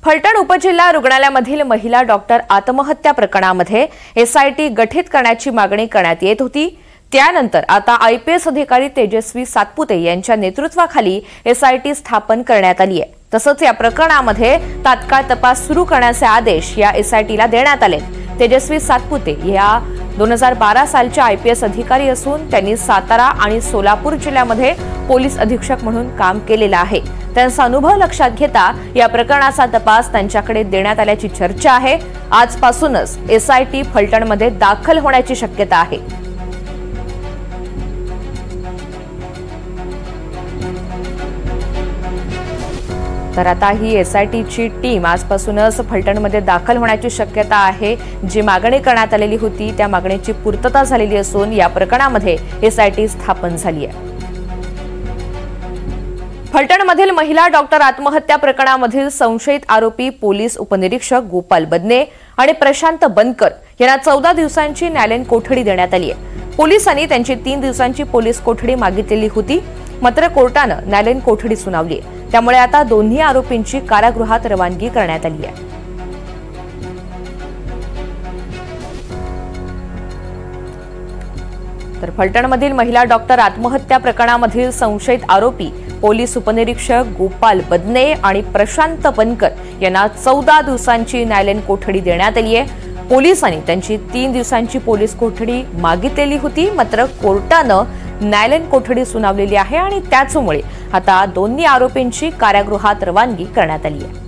फलटण उपजिल्हा रुग्णालयामधील महिला डॉक्टर आत्महत्या प्रकरणामध्ये एसआयटी गठीत करण्याची मागणी करण्यात येत होती। त्यानंतर आता आयपीएस अधिकारी तेजस्वी सातपुते यांच्या नेतृत्वाखाली एसआयटी स्थापन करण्यात आली आहे। तसंच या प्रकरणामध्ये तात्काळ तपास सुरू करण्याचे आदेश या एसआयटीला देण्यात आले। तेजस्वी सातपुते या 2012 सालच्या आयपीएस अधिकारी असून त्यांनी सातारा आणि सोलापूर जिल्ह्यामध्ये पोलीस अधीक्षक म्हणून काम केलेलं आहे। त्यांचा अनुभव लक्षात घेता या प्रकरणाचा तपास त्यांच्याकडे देण्यात आल्याची चर्चा आहे। आजपासूनच एसआयटी फलटणमध्ये दाखल होण्याची शक्यता आहे। तर आता ही एसआयटीची टीम आजपासूनच फलटणमध्ये दाखल होण्याची शक्यता आहे। जी मागणी करण्यात आलेली होती त्या मागणीची पूर्तता झालेली असून या प्रकरणामध्ये एसआयटी स्थापन झाली आहे। फलटणमधील महिला डॉक्टर आत्महत्या प्रकरणामधील संशयित आरोपी पोलीस उपनिरीक्षक गोपाल बदने आणि प्रशांत बनकर यांना 14 दिवसांची न्यायालयीन कोठडी देण्यात आली आहे। पोलिसांनी त्यांची 3 दिवसांची पोलीस कोठडी मागितलेली होती, मात्र कोर्टानं न्यायालयीन कोठडी सुनावली आहे। त्यामुळे आता दोन्ही आरोपींची कारागृहात रवानगी करण्यात आली आहे। तर फलटणमधील महिला डॉक्टर आत्महत्या प्रकरणामधील संशयित आरोपी पोलीस उपनिरीक्षक गोपाल बदने आणि प्रशांत बनकर यांना 14 दिवसांची न्यायालयीन कोठडी देण्यात आली आहे। पोलिसांनी त्यांची 3 दिवसांची पोलीस कोठडी मागितलेली होती, मात्र कोर्टानं न्यायालयीन कोठडी सुनावलेली आहे आणि त्याचमुळे आता दोन्ही आरोपींची कारागृहात रवानगी करण्यात आली आहे।